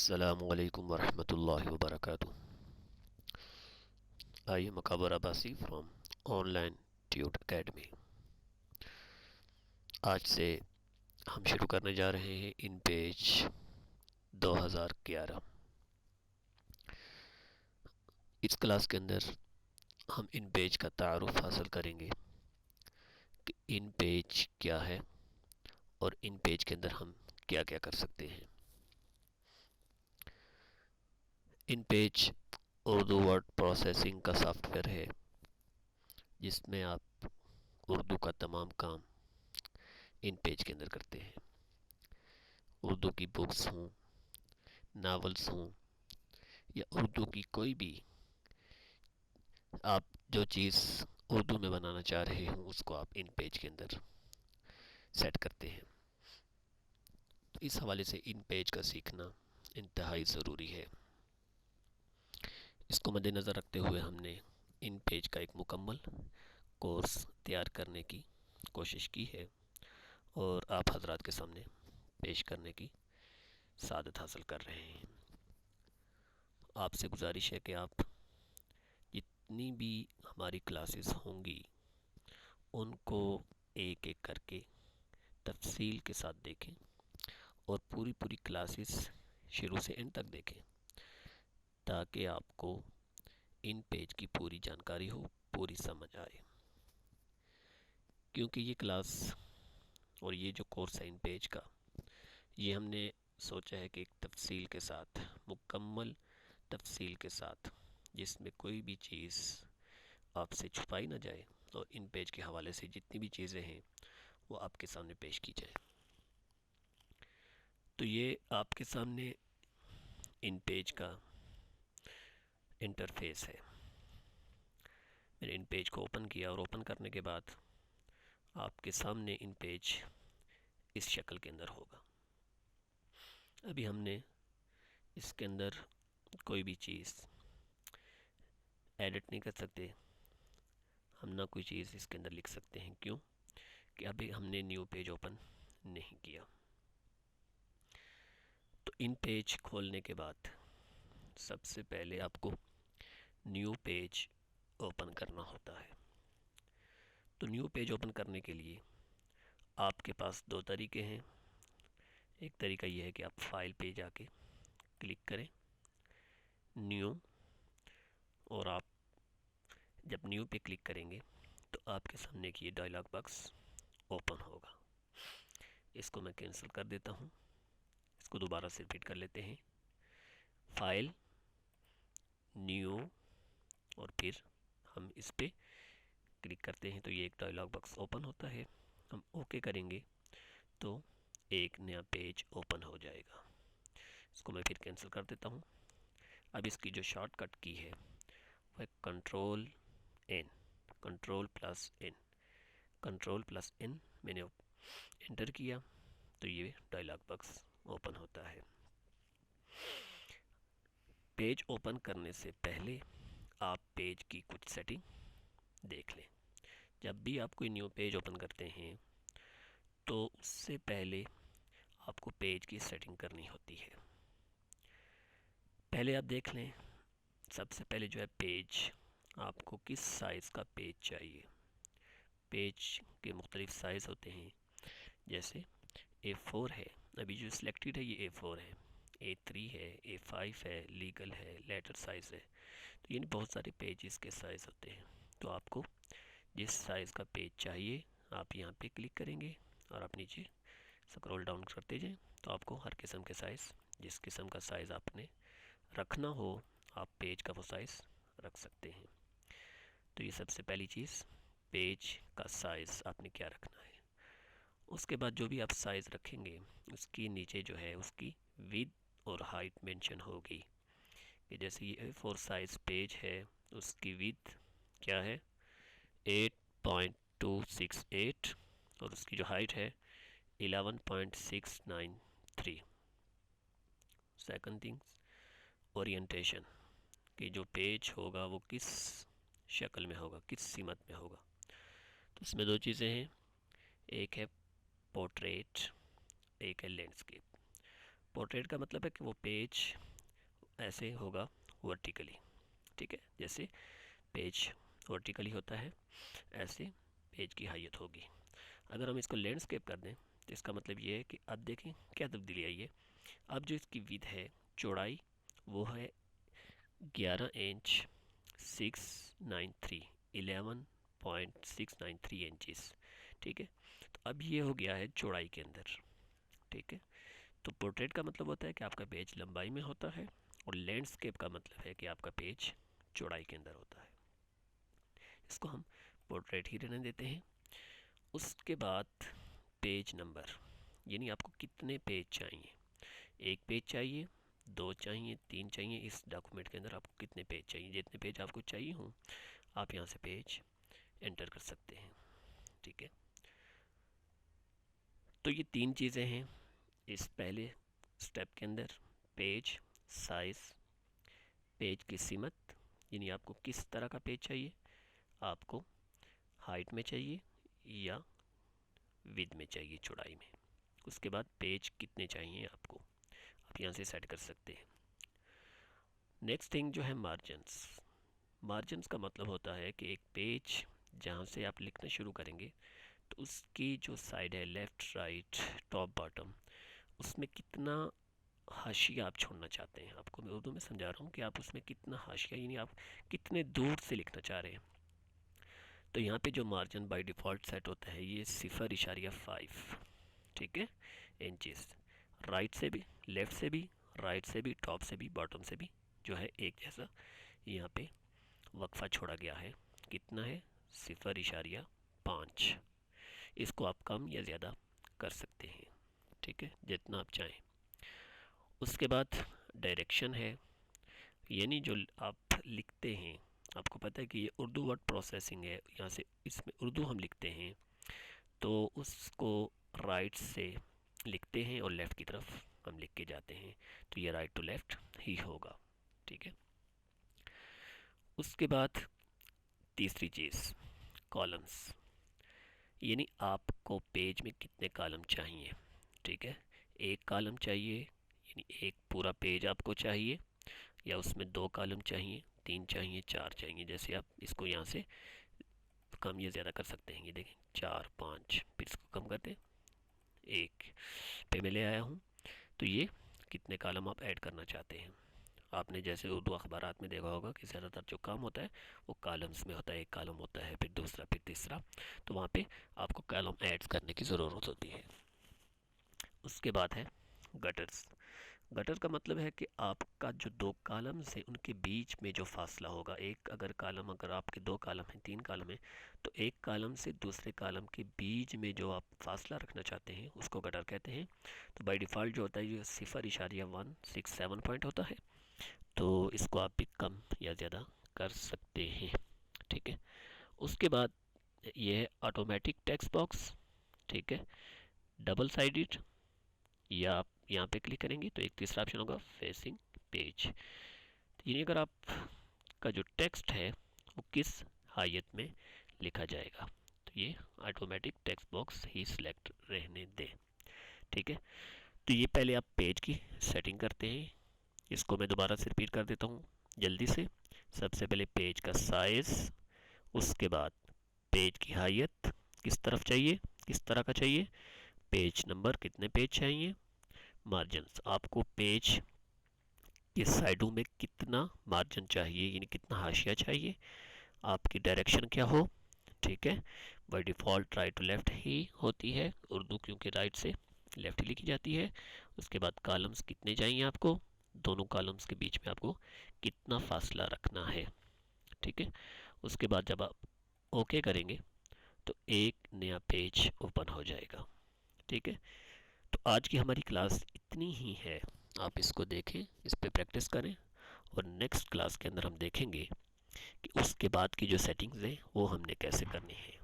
अस्सलामुअलैकुम वरहमतुल्लाहि वबरकातुह। I am Akbar Abbasi from online tute academy. आज से हम शुरू करने जा रहे हैं इन पेज 2011। इस क्लास के अंदर हम इन पेज का तारुफ हासिल करेंगे कि इन पेज क्या है और इन पेज के अंदर हम क्या क्या कर सकते हैं। इन पेज उर्दू वर्ड प्रोसेसिंग का सॉफ्टवेयर है जिसमें आप उर्दू का तमाम काम इन पेज के अंदर करते हैं। उर्दू की बुक्स हों, नावल्स हों या उर्दू की कोई भी आप जो चीज़ उर्दू में बनाना चाह रहे हो उसको आप इन पेज के अंदर सेट करते हैं। तो इस हवाले से इन पेज का सीखना इंतहाई ज़रूरी है। इसको मद्देनज़र रखते हुए हमने इन पेज का एक मुकम्मल कोर्स तैयार करने की कोशिश की है और आप हजरात के सामने पेश करने की सादत हासिल कर रहे हैं। आपसे गुजारिश है कि आप जितनी भी हमारी क्लासेस होंगी उनको एक एक करके तफसील के साथ देखें और पूरी पूरी क्लासेस शुरू से एंड तक देखें ताकि आपको इन पेज की पूरी जानकारी हो, पूरी समझ आए। क्योंकि ये क्लास और ये जो कोर्स है इन पेज का, ये हमने सोचा है कि एक तफसील के साथ, मुकम्मल तफसील के साथ, जिसमें कोई भी चीज़ आपसे छुपाई ना जाए और इन पेज के हवाले से जितनी भी चीज़ें हैं वो आपके सामने पेश की जाए। तो ये आपके सामने इन पेज का इंटरफेस है। मैंने इन पेज को ओपन किया और ओपन करने के बाद आपके सामने इन पेज इस शक्ल के अंदर होगा। अभी हमने इसके अंदर कोई भी चीज़ एडिट नहीं कर सकते, हम ना कोई चीज़ इसके अंदर लिख सकते हैं। क्यों कि अभी हमने न्यू पेज ओपन नहीं किया। तो इन पेज खोलने के बाद सबसे पहले आपको न्यू पेज ओपन करना होता है। तो न्यू पेज ओपन करने के लिए आपके पास दो तरीके हैं। एक तरीका यह है कि आप फाइल पे जाके क्लिक करें न्यू, और आप जब न्यू पे क्लिक करेंगे तो आपके सामने की ये डायलॉग बॉक्स ओपन होगा। इसको मैं कैंसिल कर देता हूँ। इसको दोबारा से रिपीट कर लेते हैं, फाइल, न्यू, और फिर हम इस पे क्लिक करते हैं तो ये एक डायलॉग बॉक्स ओपन होता है। हम ओके करेंगे तो एक नया पेज ओपन हो जाएगा। इसको मैं फिर कैंसिल कर देता हूँ। अब इसकी जो शॉर्टकट की है वह control N, control plus N, control plus N मैंने एंटर किया तो ये डायलॉग बॉक्स ओपन होता है। पेज ओपन करने से पहले आप पेज की कुछ सेटिंग देख लें। जब भी आप कोई न्यू पेज ओपन करते हैं तो उससे पहले आपको पेज की सेटिंग करनी होती है। पहले आप देख लें, सबसे पहले जो है पेज, आपको किस साइज़ का पेज चाहिए। पेज के मुख्तलिफ साइज़ होते हैं, जैसे A4 है, अभी जो सिलेक्टेड है ये A4 है, A3 है, A5 है, लीगल है, लेटर साइज़ है। तो यानी बहुत सारे पेजेस के साइज़ होते हैं। तो आपको जिस साइज़ का पेज चाहिए आप यहाँ पे क्लिक करेंगे और आप नीचे स्क्रॉल डाउन करते जाएं तो आपको हर किस्म के साइज़, जिस किस्म का साइज़ आपने रखना हो आप पेज का वो साइज़ रख सकते हैं। तो ये सबसे पहली चीज़, पेज का साइज़ आपने क्या रखना है। उसके बाद जो भी आप साइज़ रखेंगे उसकी नीचे जो है उसकी विड्थ और हाइट मेंशन होगी कि जैसे ये A4 साइज़ पेज है उसकी विड्थ क्या है 8.268 और उसकी जो हाइट है 11.693। सेकंड थिंग्स, ओरिएंटेशन, कि जो पेज होगा वो किस शक्ल में होगा, किस सीमत में होगा। तो इसमें दो चीज़ें हैं, एक है पोर्ट्रेट, एक है लैंडस्केप। पोर्ट्रेट का मतलब है कि वो पेज ऐसे होगा वर्टिकली, ठीक है, जैसे पेज वर्टिकली होता है ऐसे पेज की हाइट होगी। अगर हम इसको लैंडस्केप कर दें तो इसका मतलब ये है कि अब देखें क्या तब्दीली आई है। अब जो इसकी विड्थ है, चौड़ाई, वो है 11 इंच 693 11.693 इंचेस, ठीक है। तो अब ये हो गया है चौड़ाई के अंदर, ठीक है। तो पोर्ट्रेट का मतलब होता है कि आपका पेज लंबाई में होता है और लैंडस्केप का मतलब है कि आपका पेज चौड़ाई के अंदर होता है। इसको हम पोर्ट्रेट ही रहने देते हैं। उसके बाद पेज नंबर, यानी आपको कितने पेज चाहिए, एक पेज चाहिए, दो चाहिए, तीन चाहिए, इस डॉक्यूमेंट के अंदर आपको कितने पेज चाहिए, जितने पेज आपको चाहिए हों आप यहाँ से पेज एंटर कर सकते हैं, ठीक है। तो ये तीन चीज़ें हैं इस पहले स्टेप के अंदर, पेज, साइज़, पेज की सीमत, यानी आपको किस तरह का पेज चाहिए, आपको हाइट में चाहिए या विड्थ में चाहिए, चौड़ाई में। उसके बाद पेज कितने चाहिए आपको, आप यहाँ से सेट कर सकते हैं। नेक्स्ट थिंग जो है मार्जिन्स। मार्जिन्स का मतलब होता है कि एक पेज जहाँ से आप लिखना शुरू करेंगे तो उसकी जो साइड है, लेफ़्ट राइट टॉप बॉटम, उसमें कितना हाशिया आप छोड़ना चाहते हैं। आपको मैं उर्दू में समझा रहा हूँ कि आप उसमें कितना हाशिया, यानी आप कितने दूर से लिखना चाह रहे हैं। तो यहाँ पे जो मार्जिन बाय डिफ़ॉल्ट सेट होता है ये 0.5, ठीक है, इंचेस। राइट से भी, लेफ़्ट से भी, राइट से भी, टॉप से भी, बॉटम से भी जो है एक जैसा यहाँ पे वक्फा छोड़ा गया है। कितना है, 0.5। इसको आप कम या ज़्यादा कर सकते हैं, ठीक है, जितना आप चाहें। उसके बाद डायरेक्शन है, यानी जो आप लिखते हैं, आपको पता है कि ये उर्दू वर्ड प्रोसेसिंग है, यहाँ से इसमें उर्दू हम लिखते हैं तो उसको राइट से लिखते हैं और लेफ़्ट की तरफ हम लिख के जाते हैं, तो ये राइट टू लेफ़्ट ही होगा, ठीक है। उसके बाद तीसरी चीज़, कॉलम्स, यानी आपको पेज में कितने कॉलम चाहिए, ठीक है। एक कॉलम चाहिए, यानी एक पूरा पेज आपको चाहिए, या उसमें दो कॉलम चाहिए, तीन चाहिए, चार चाहिए, जैसे आप इसको यहाँ से कम या ज़्यादा कर सकते हैं। ये देखें 4, 5, फिर इसको कम करते हैं, एक पे मैं ले आया हूँ। तो ये कितने कॉलम आप ऐड करना चाहते हैं। आपने जैसे उर्दू अखबारात में देखा होगा कि ज़्यादातर जो काम होता है वो कॉलम्स में होता है, एक कॉलम होता है, फिर दूसरा, फिर तीसरा, तो वहाँ पे आपको कॉलम ऐड करने की ज़रूरत होती है। उसके बाद है गटर्स। गटर का मतलब है कि आपका जो दो कॉलम्स हैं उनके बीच में जो फासला होगा, एक अगर कॉलम, अगर आपके दो कॉलम हैं, तीन कॉलम हैं, तो एक कॉलम से दूसरे कॉलम के बीच में जो आप फासला रखना चाहते हैं उसको गटर कहते हैं। तो बाय डिफ़ॉल्ट जो होता है ये 0.167 पॉइंट होता है, तो इसको आप भी कम या ज़्यादा कर सकते हैं, ठीक है। उसके बाद ये है ऑटोमेटिक टेक्स्ट बॉक्स, ठीक है, डबल साइडेड, या आप यहाँ पे क्लिक करेंगे तो एक तीसरा ऑप्शन होगा फेसिंग पेज, यानी अगर आप का जो टेक्स्ट है वो किस हायत में लिखा जाएगा, तो ये ऑटोमेटिक टेक्स्ट बॉक्स ही सिलेक्ट रहने दें, ठीक है। तो ये पहले आप पेज की सेटिंग करते हैं, इसको मैं दोबारा से रिपीट कर देता हूँ जल्दी से। सबसे पहले पेज का साइज़, उसके बाद पेज की हायत किस तरफ चाहिए, किस तरह का चाहिए, पेज नंबर कितने पेज चाहिए, मार्जिन्स, आपको पेज के साइडों में कितना मार्जिन चाहिए, यानी कितना हाशिया चाहिए, आपकी डायरेक्शन क्या हो, ठीक है। By default right to left ही होती है उर्दू, क्योंकि राइट से लेफ़्ट ही लिखी जाती है। उसके बाद कॉलम्स कितने चाहिए आपको, दोनों कॉलम्स के बीच में आपको कितना फासला रखना है, ठीक है। उसके बाद जब आप ओके करेंगे तो एक नया पेज ओपन हो जाएगा, ठीक है। तो आज की हमारी क्लास इतनी ही है, आप इसको देखें, इस पर प्रैक्टिस करें, और नेक्स्ट क्लास के अंदर हम देखेंगे कि उसके बाद की जो सेटिंग्स हैं वो हमने कैसे करनी है।